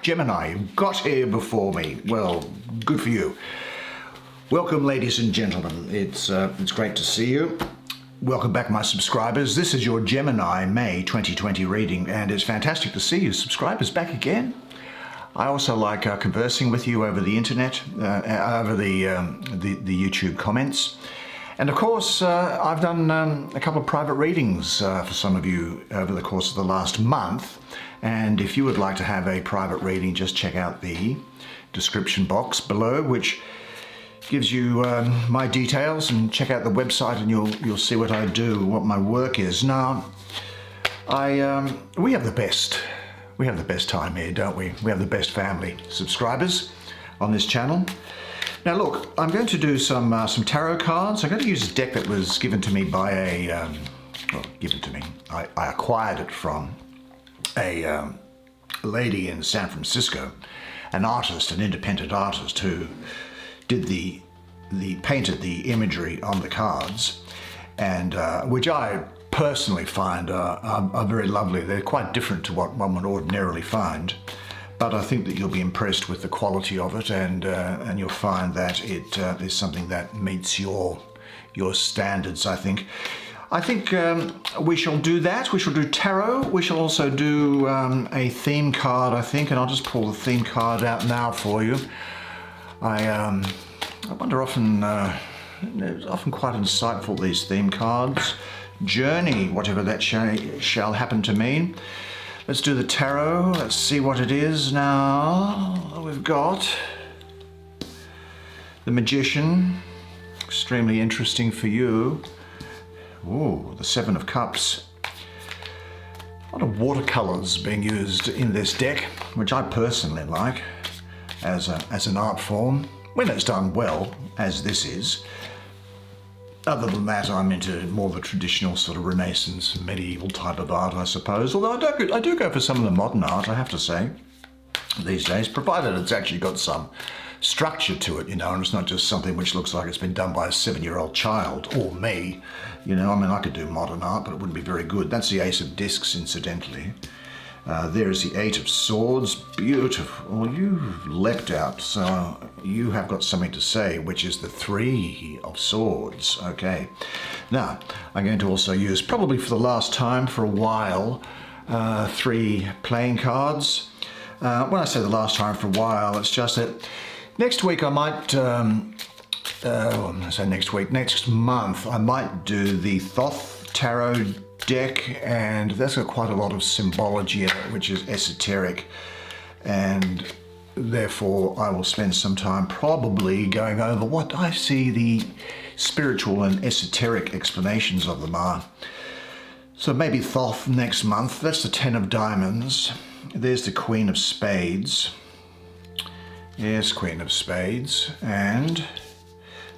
Gemini, you got here before me. Well, good for you. Welcome, ladies and gentlemen. It's great to see you. Welcome back, my subscribers. This is your Gemini May 2020 reading, and it's fantastic to see you subscribers back again. I also like conversing with you over the internet, over the YouTube comments. And of course, I've done a couple of private readings for some of you over the course of the last month. And if you would like to have a private reading, just check out the description box below, which gives you my details, and check out the website and you'll see what I do, what my work is. Now, we have the best time here, don't we? We have the best family subscribers on this channel. Now look, I'm going to do some tarot cards. I'm going to use a deck that was given to me by I acquired it from a lady in San Francisco, an artist, an independent artist who did painted the imagery on the cards, and which I personally find are very lovely. They're quite different to what one would ordinarily find, but I think that you'll be impressed with the quality of it, and you'll find that it is something that meets your standards, I think. We shall do that. We shall do tarot. We shall also do a theme card, I think, and I'll just pull the theme card out now for you. I wonder often, it's often quite insightful, these theme cards. Journey, whatever that shall happen to mean. Let's do the tarot. Let's see what it is now. We've got the Magician, extremely interesting for you. Ooh, the Seven of Cups. A lot of watercolors being used in this deck, which I personally like as an art form, when it's done well, as this is. Other than that, I'm into more the traditional sort of Renaissance, medieval type of art, I suppose. Although I do go for some of the modern art, I have to say, these days, provided it's actually got some structure to it, and it's not just something which looks like it's been done by a 7-year-old child, or me. I could do modern art, but it wouldn't be very good. That's the Ace of Discs, incidentally. There's the Eight of Swords. Beautiful. Well, you've leapt out, so you have got something to say, which is the Three of Swords. Okay. Now, I'm going to also use, probably for the last time for a while, 3 playing cards. When I say the last time for a while, it's just that next week I might, next month, I might do the Thoth Tarot deck, and that's got quite a lot of symbology in it, which is esoteric, and therefore I will spend some time probably going over what I see the spiritual and esoteric explanations of them are. So maybe Thoth next month. That's the Ten of Diamonds. There's the Queen of Spades. Yes, Queen of Spades. And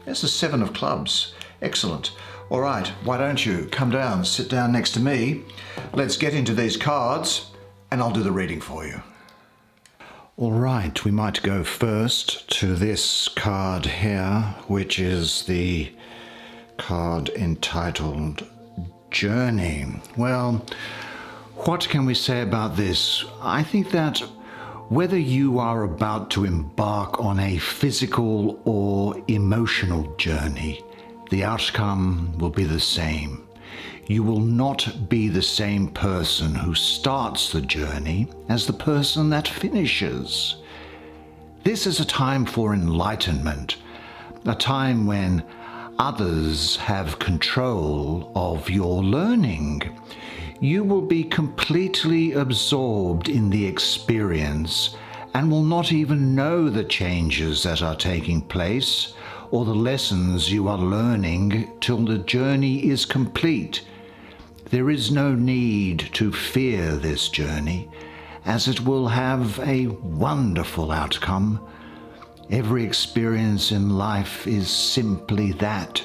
there's the Seven of Clubs. Excellent. All right, why don't you come down, sit down next to me. Let's get into these cards, and I'll do the reading for you. All right, we might go first to this card here, which is the card entitled Journey. Well, what can we say about this? I think that whether you are about to embark on a physical or emotional journey, the outcome will be the same. You will not be the same person who starts the journey as the person that finishes. This is a time for enlightenment, a time when others have control of your learning. You will be completely absorbed in the experience and will not even know the changes that are taking place or the lessons you are learning till the journey is complete. There is no need to fear this journey, as it will have a wonderful outcome. Every experience in life is simply that,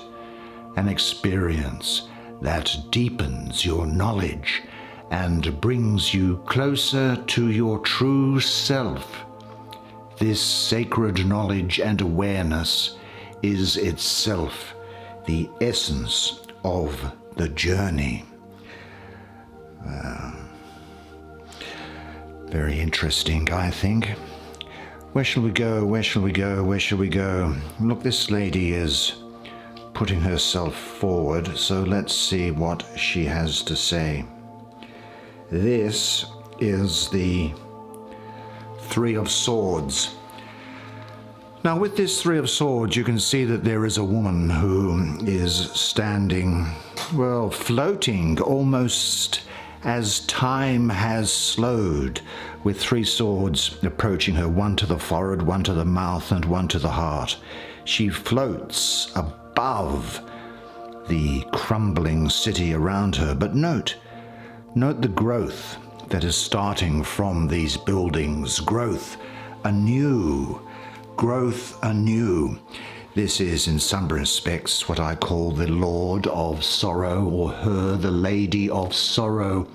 an experience that deepens your knowledge and brings you closer to your true self. This sacred knowledge and awareness is itself the essence of the journey. Very interesting, I think. Where shall we go? Where shall we go? Where shall we go? Look, this lady is putting herself forward, so let's see what she has to say. This is the Three of Swords. Now, with this Three of Swords, you can see that there is a woman who is standing, well, floating almost as time has slowed, with three swords approaching her, one to the forehead, one to the mouth, and one to the heart. She floats above the crumbling city around her. But note the growth that is starting from these buildings. Growth anew. This is, in some respects, what I call the Lord of Sorrow, or her, the Lady of Sorrow.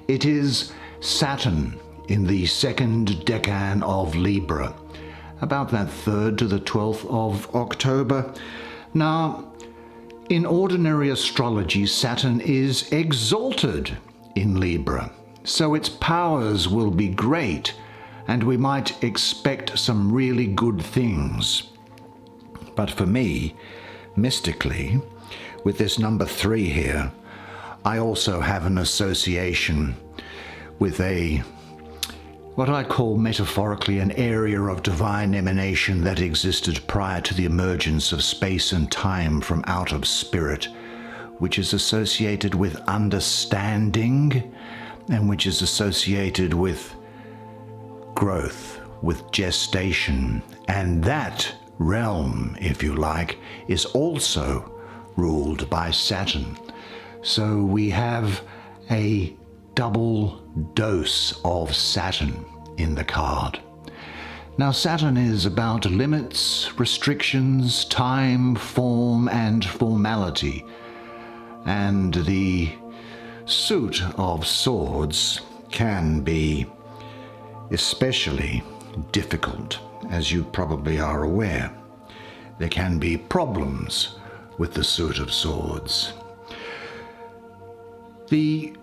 It is Saturn in the second decan of Libra, about that 3rd to the 12th of October. Now, in ordinary astrology, Saturn is exalted in Libra, so its powers will be great, and we might expect some really good things. But for me, mystically, with this number 3 here, I also have an association with what I call metaphorically an area of divine emanation that existed prior to the emergence of space and time from out of spirit, which is associated with understanding, and which is associated with growth, with gestation. And that realm, if you like, is also ruled by Saturn. So we have a double dose of Saturn in the card. Now, Saturn is about limits, restrictions, time, form, and formality. And the suit of swords can be especially difficult, as you probably are aware. There can be problems with the suit of swords. The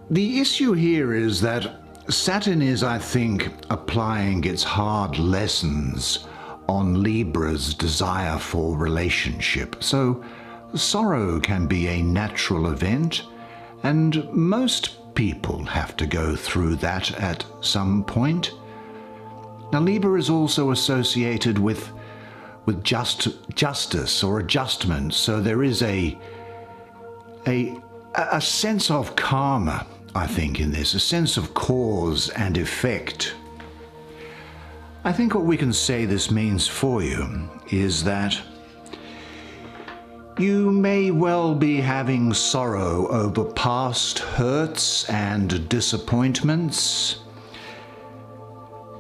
issue here is that Saturn is, I think, applying its hard lessons on Libra's desire for relationship. So sorrow can be a natural event, and most people have to go through that at some point. Now, Libra is also associated with justice or adjustment, so there is a sense of karma, I think, in this, a sense of cause and effect. I think what we can say this means for you is that you may well be having sorrow over past hurts and disappointments,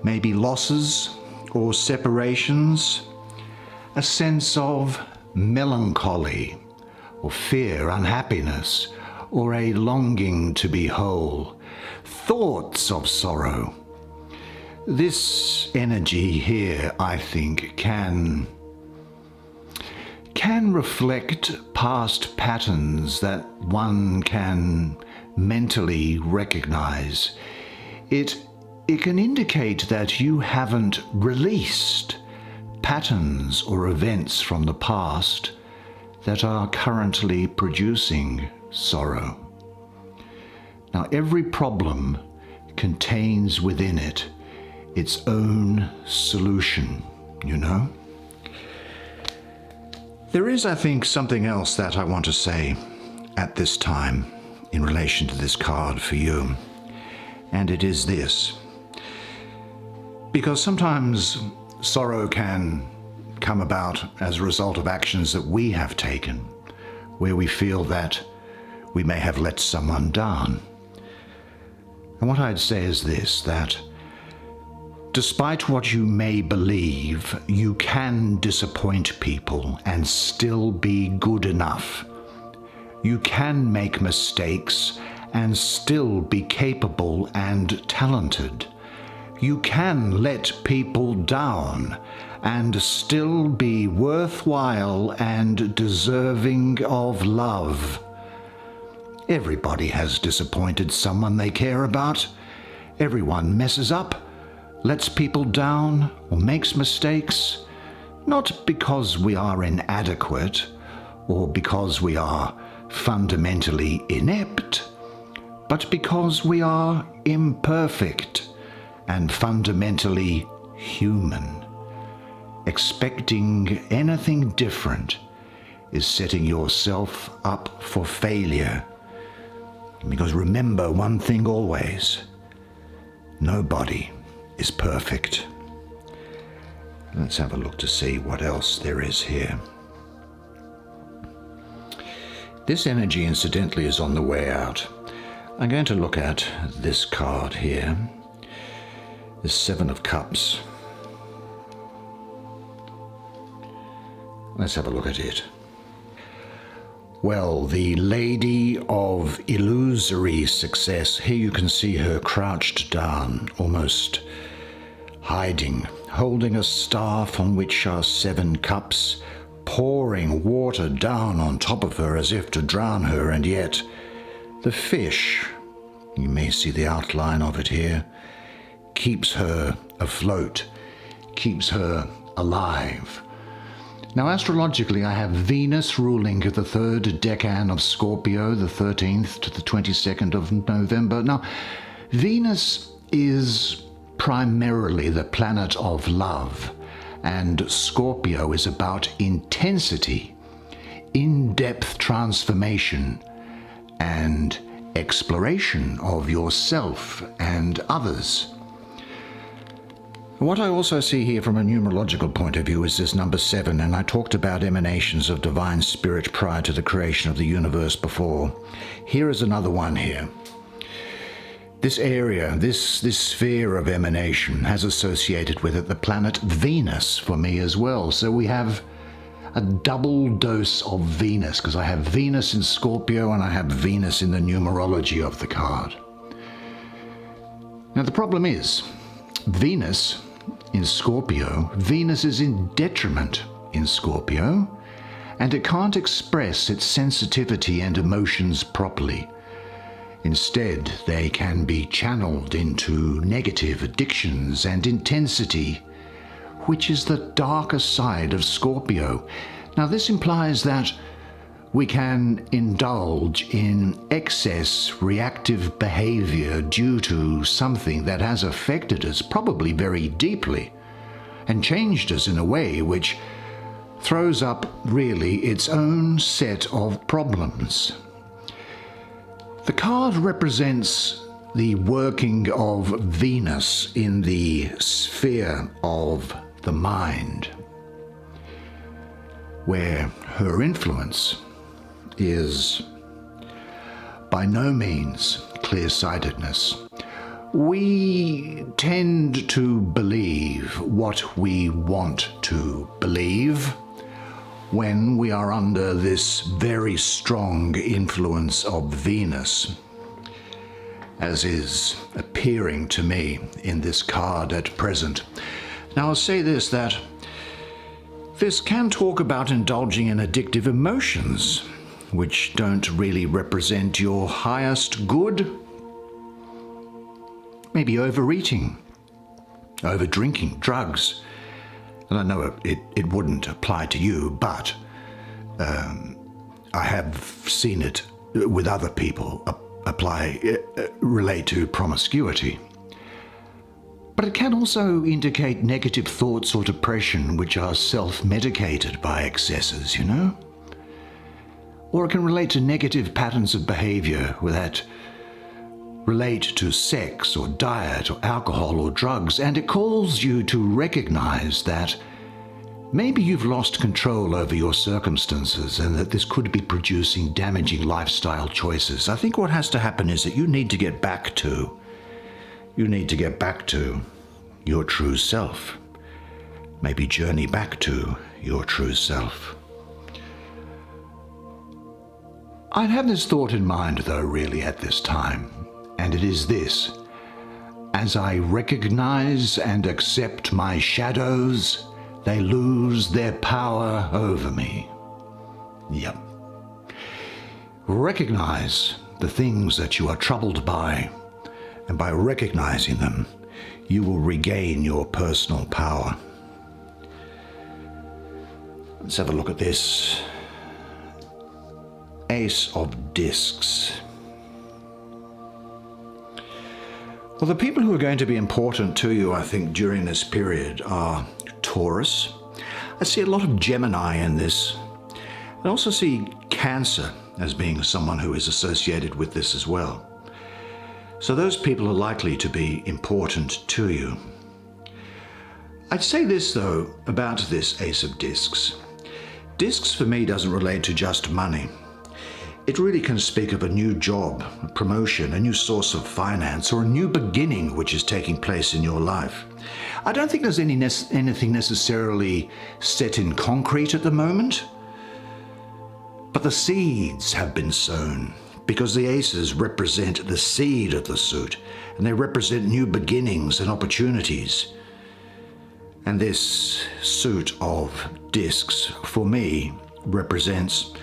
maybe losses or separations, a sense of melancholy or fear, unhappiness, or a longing to be whole, thoughts of sorrow. This energy here, I think, can reflect past patterns that one can mentally recognize. It can indicate that you haven't released patterns or events from the past that are currently producing sorrow. Now, every problem contains within it its own solution, you know? There is, I think, something else that I want to say at this time in relation to this card for you, and it is this. Because sometimes sorrow can come about as a result of actions that we have taken, where we feel that we may have let someone down. And what I'd say is this, that despite what you may believe, you can disappoint people and still be good enough. You can make mistakes and still be capable and talented. You can let people down and still be worthwhile and deserving of love. Everybody has disappointed someone they care about, Everyone messes up, lets people down, or makes mistakes, not because we are inadequate or because we are fundamentally inept, but because we are imperfect and fundamentally human. Expecting anything different is setting yourself up for failure. Because remember one thing always: nobody is perfect. Let's have a look to see what else there is here. This energy, incidentally, is on the way out. I'm going to look at this card here, the Seven of Cups. Let's have a look at it. Well, the Lady of Illusory Success. Here you can see her crouched down, almost hiding, holding a staff on which are 7 cups, pouring water down on top of her as if to drown her, and yet the fish, you may see the outline of it here, keeps her afloat, keeps her alive. Now, astrologically, I have Venus ruling the 3rd decan of Scorpio, the 13th to the 22nd of November. Now, Venus is primarily the planet of love, and Scorpio is about intensity, in-depth transformation, and exploration of yourself and others. What I also see here from a numerological point of view is this number 7, and I talked about emanations of divine spirit prior to the creation of the universe before. Here is another one here. This area, this sphere of emanation has associated with it the planet Venus for me as well. So we have a double dose of Venus, because I have Venus in Scorpio and I have Venus in the numerology of the card. Now the problem is, Venus in Scorpio, Venus is in detriment in Scorpio, and it can't express its sensitivity and emotions properly. Instead, they can be channeled into negative addictions and intensity, which is the darker side of Scorpio. Now, this implies that we can indulge in excess reactive behavior due to something that has affected us probably very deeply and changed us in a way which throws up really its own set of problems. The card represents the working of Venus in the sphere of the mind, where her influence is by no means clear-sightedness. We tend to believe what we want to believe when we are under this very strong influence of Venus, as is appearing to me in this card at present. Now, I'll say this, that this can talk about indulging in addictive emotions, which don't really represent your highest good. Maybe overeating, overdrinking, drugs. And I know it wouldn't apply to you, but I have seen it with other people relate to promiscuity. But it can also indicate negative thoughts or depression which are self-medicated by excesses, you know? Or it can relate to negative patterns of behavior that relate to sex or diet or alcohol or drugs, and it calls you to recognize that maybe you've lost control over your circumstances and that this could be producing damaging lifestyle choices. I think what has to happen is that you need to get back to your true self. Maybe journey back to your true self. I'd have this thought in mind, though, really at this time, and it is this: as I recognize and accept my shadows, they lose their power over me. Yep. Recognize the things that you are troubled by, And by recognizing them, you will regain your personal power. Let's have a look at this. Ace of Discs. Well, the people who are going to be important to you, I think, during this period are Taurus. I see a lot of Gemini in this. I also see Cancer as being someone who is associated with this as well. So those people are likely to be important to you. I'd say this, though, about this Ace of Discs. Discs for me doesn't relate to just money. It really can speak of a new job, a promotion, a new source of finance, or a new beginning which is taking place in your life. I don't think there's anything necessarily set in concrete at the moment, but the seeds have been sown, because the aces represent the seed of the suit, and they represent new beginnings and opportunities. And this suit of discs, for me, represents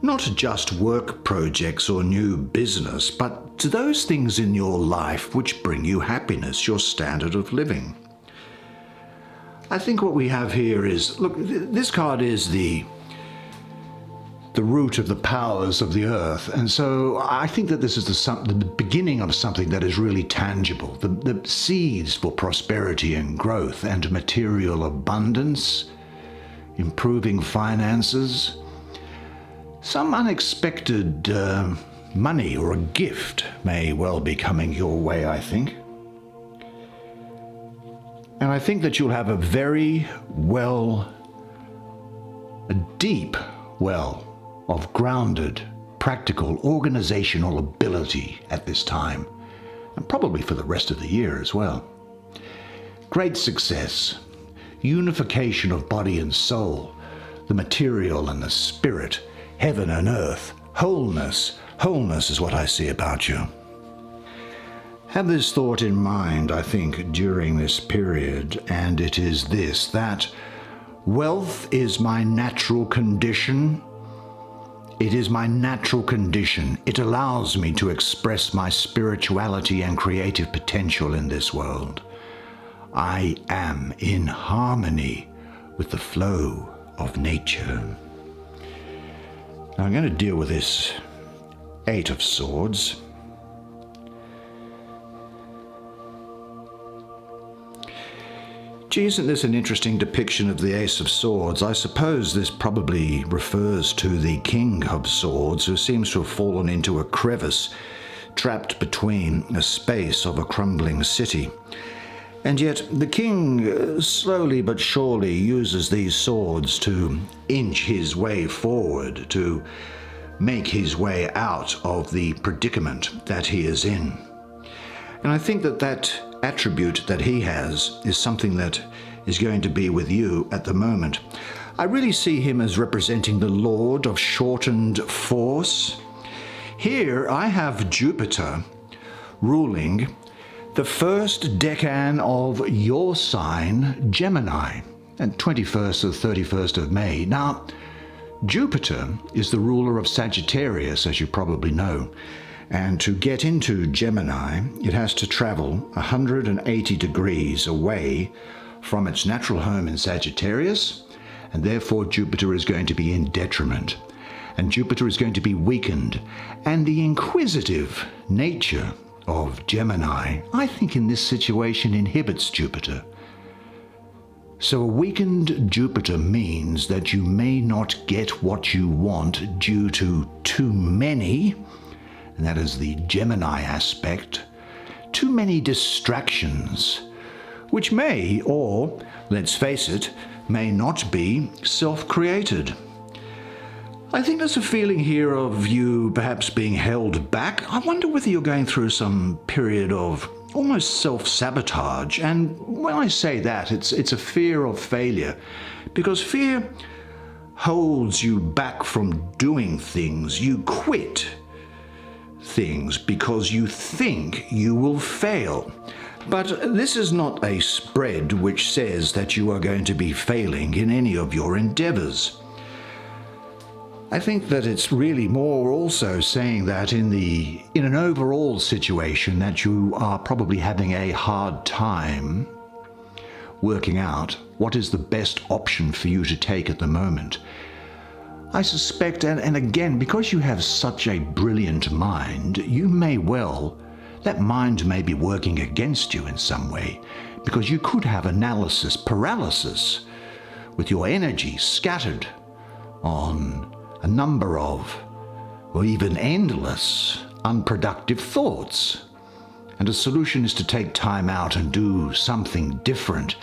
not just work projects or new business, but to those things in your life which bring you happiness, your standard of living. I think what we have here is, look, this card is the root of the powers of the earth, and so I think that this is the beginning of something that is really tangible, the seeds for prosperity and growth and material abundance, improving finances. Some unexpected money or a gift may well be coming your way, I think. And I think that you'll have a deep well of grounded, practical, organizational ability at this time, and probably for the rest of the year as well. Great success, unification of body and soul, the material and the spirit, heaven and earth, wholeness. Wholeness is what I see about you. Have this thought in mind, I think, during this period, and it is this, that wealth is my natural condition. It is my natural condition. It allows me to express my spirituality and creative potential in this world. I am in harmony with the flow of nature. Now I'm going to deal with this Eight of Swords. Gee, isn't this an interesting depiction of the Ace of Swords? I suppose this probably refers to the King of Swords, who seems to have fallen into a crevice, trapped between a space of a crumbling city. And yet the king slowly but surely uses these swords to inch his way forward, to make his way out of the predicament that he is in. And I think that that attribute that he has is something that is going to be with you at the moment. I really see him as representing the Lord of shortened force. Here I have Jupiter ruling the first decan of your sign, Gemini, and 21st or 31st of May. Now, Jupiter is the ruler of Sagittarius, as you probably know, and to get into Gemini, it has to travel 180 degrees away from its natural home in Sagittarius, and therefore Jupiter is going to be in detriment, and Jupiter is going to be weakened, and the inquisitive nature of Gemini, I think in this situation, inhibits Jupiter. So a weakened Jupiter means that you may not get what you want due to too many, and that is the Gemini aspect, too many distractions, which may, or, let's face it, may not be self-created. I think there's a feeling here of you perhaps being held back. I wonder whether you're going through some period of almost self-sabotage. And when I say that, it's a fear of failure, because fear holds you back from doing things. You quit things because you think you will fail. But this is not a spread which says that you are going to be failing in any of your endeavors. I think that it's really more also saying that in an overall situation that you are probably having a hard time working out what is the best option for you to take at the moment. I suspect, and again, because you have such a brilliant mind, that mind may be working against you in some way, because you could have analysis paralysis with your energy scattered on a number of, or even endless, unproductive thoughts. And a solution is to take time out and do something different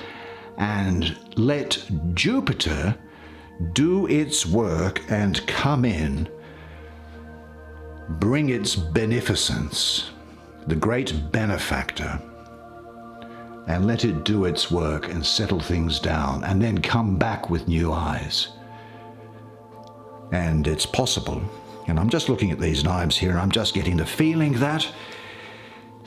and let Jupiter do its work and come in, bring its beneficence, the great benefactor, and let it do its work and settle things down, and then come back with new eyes. And it's possible, and I'm just looking at these knives here, and I'm just getting the feeling that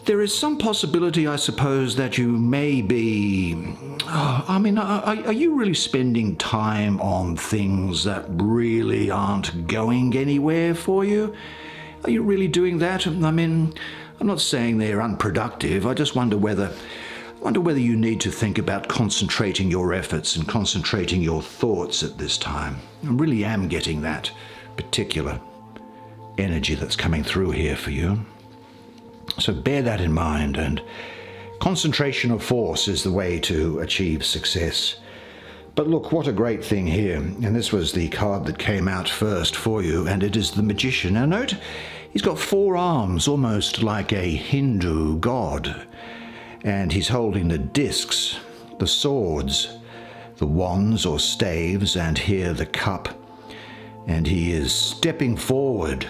there is some possibility, I suppose, that you may be... are you really spending time on things that really aren't going anywhere for you? Are you really doing that? I'm not saying they're unproductive. I just wonder whether you need to think about concentrating your efforts and concentrating your thoughts at this time. I really am getting that particular energy that's coming through here for you. So bear that in mind, and concentration of force is the way to achieve success. But look, what a great thing here. And this was the card that came out first for you, and it is the Magician. Now note, he's got 4 arms, almost like a Hindu god. And he's holding the discs, the swords, the wands or staves, and here the cup. And he is stepping forward,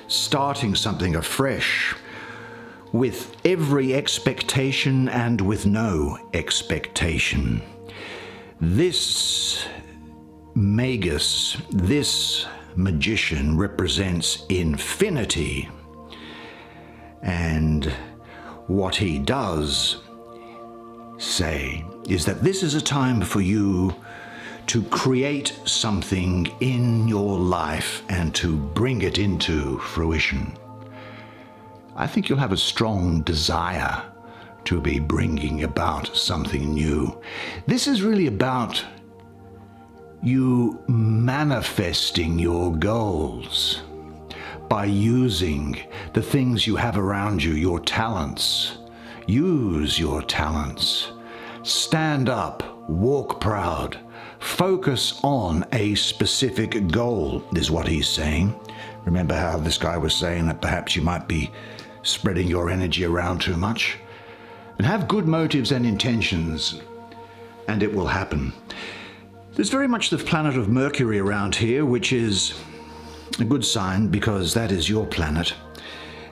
starting something afresh, with every expectation and with no expectation. This magus, this magician, represents infinity. And what he does say is that this is a time for you to create something in your life and to bring it into fruition. I think you'll have a strong desire to be bringing about something new. This is really about you manifesting your goals by using the things you have around you, your talents. Use your talents. Stand up, walk proud. Focus on a specific goal, is what he's saying. Remember how this guy was saying that perhaps you might be spreading your energy around too much? And have good motives and intentions, and it will happen. There's very much the planet of Mercury around here, which is a good sign because that is your planet.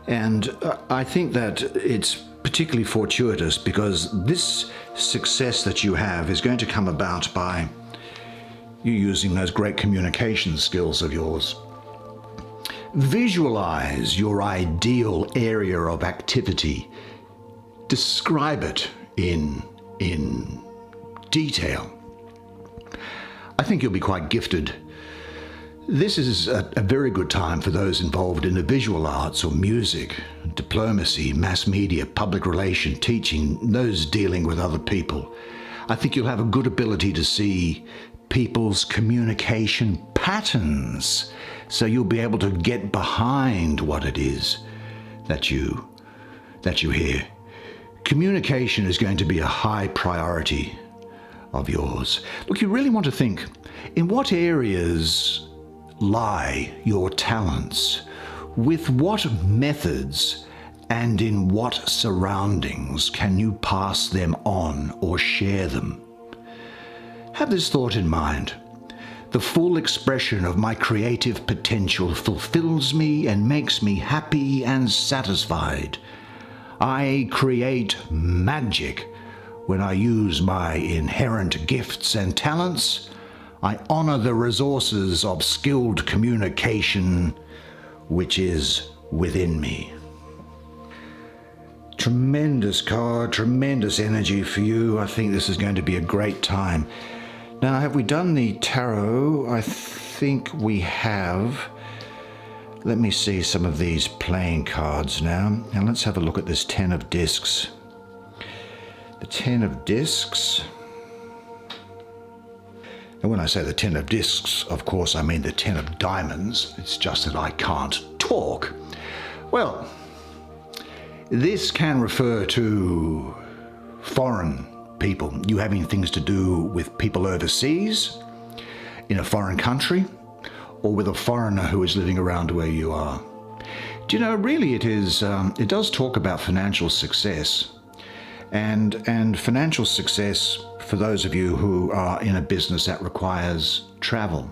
And I think that it's particularly fortuitous because this success that you have is going to come about by you using those great communication skills of yours. Visualize your ideal area of activity. Describe it in detail. I think you'll be quite gifted. This is a very good time for those involved in the visual arts or music, diplomacy, mass media, public relation, teaching, those dealing with other people. I think you'll have a good ability to see people's communication patterns, so you'll be able to get behind what it is that you hear. Communication is going to be a high priority of yours. Look, you really want to think, in what areas lie your talents? With what methods and in what surroundings can you pass them on or share them? Have this thought in mind. The full expression of my creative potential fulfills me and makes me happy and satisfied. I create magic when I use my inherent gifts and talents. I honor the resources of skilled communication which is within me. Tremendous card, tremendous energy for you. I think this is going to be a great time. Now, have we done the tarot? I think we have... Let me see some of these playing cards now. And let's have a look at this 10 of discs. The 10 of discs. And when I say the 10 of discs, of course, I mean the 10 of diamonds. It's just that I can't talk. Well, this can refer to foreign people. You having things to do with people overseas, in a foreign country, or with a foreigner who is living around where you are. Do you know, really it does talk about financial success. And financial success for those of you who are in a business that requires travel.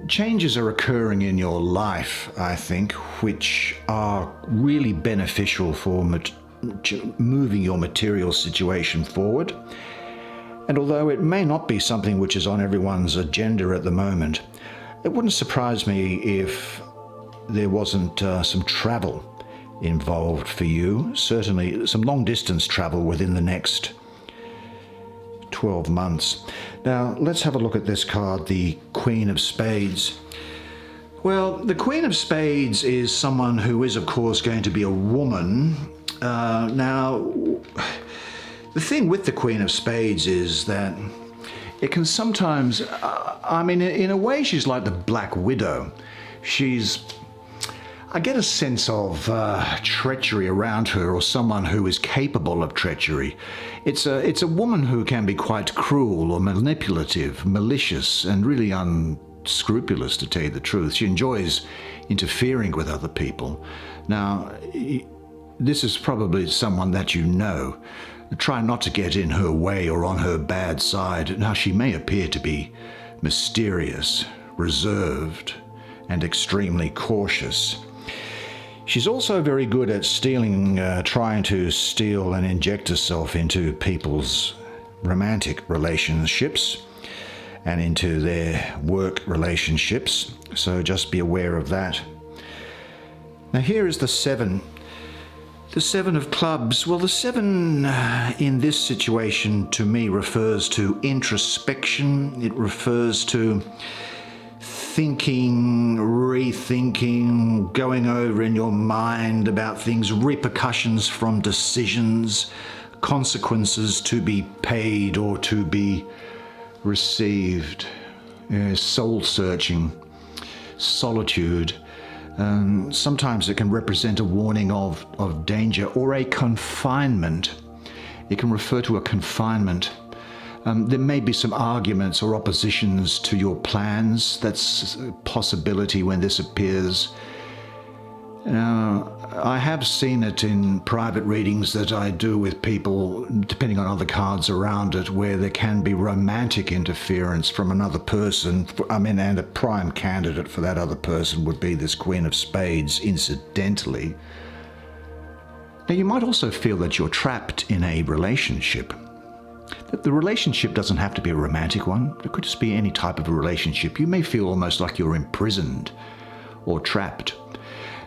Changes are occurring in your life, I think, which are really beneficial for moving your material situation forward. And although it may not be something which is on everyone's agenda at the moment, it wouldn't surprise me if there wasn't some travel involved for you. Certainly some long distance travel within the next 12 months. Now let's have a look at this card, the Queen of Spades. Well, the Queen of Spades is someone who is of course going to be a woman. Now the thing with the Queen of Spades is that it can sometimes, in a way she's like the Black Widow. I get a sense of treachery around her, or someone who is capable of treachery. It's a woman who can be quite cruel or manipulative, malicious, and really unscrupulous, to tell you the truth. She enjoys interfering with other people. Now, this is probably someone that you know. Try not to get in her way or on her bad side. Now, she may appear to be mysterious, reserved, and extremely cautious. She's also very good at trying to steal and inject herself into people's romantic relationships and into their work relationships. So just be aware of that. Now here is the 7. The 7 of clubs. Well, the 7 in this situation to me refers to introspection. It refers to thinking, rethinking, going over in your mind about things, repercussions from decisions, consequences to be paid or to be received, soul searching, solitude. Sometimes it can represent a warning of danger or a confinement. It can refer to a confinement. There may be some arguments or oppositions to your plans. That's a possibility when this appears. Now, I have seen it in private readings that I do with people, depending on other cards around it, where there can be romantic interference from another person. And a prime candidate for that other person would be this Queen of Spades, incidentally. Now, you might also feel that you're trapped in a relationship. The relationship doesn't have to be a romantic one. It could just be any type of a relationship. You may feel almost like you're imprisoned or trapped.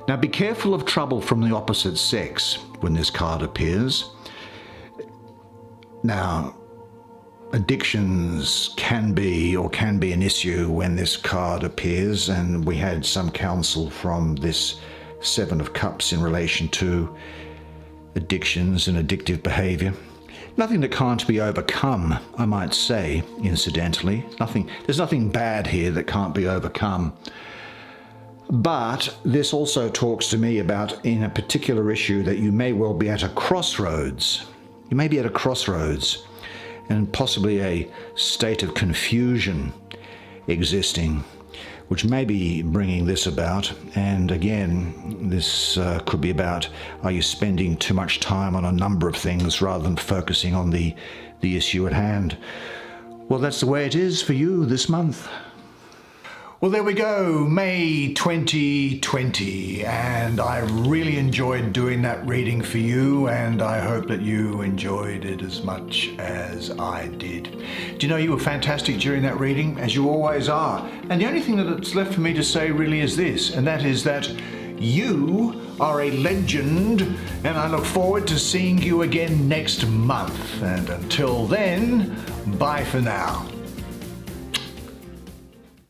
Now, be careful of trouble from the opposite sex when this card appears. Now, addictions can be an issue when this card appears, and we had some counsel from this 7 of Cups in relation to addictions and addictive behavior. Nothing that can't be overcome, I might say, incidentally. There's nothing bad here that can't be overcome. But this also talks to me about, in a particular issue, that you may well be at a crossroads. You may be at a crossroads and possibly a state of confusion existing, which may be bringing this about. And again, this could be about, are you spending too much time on a number of things rather than focusing on the issue at hand? Well, that's the way it is for you this month. Well, there we go, May 2020, and I really enjoyed doing that reading for you, and I hope that you enjoyed it as much as I did. Do you know, you were fantastic during that reading, as you always are, and the only thing that's left for me to say really is this, and that is that you are a legend, and I look forward to seeing you again next month, and until then, bye for now.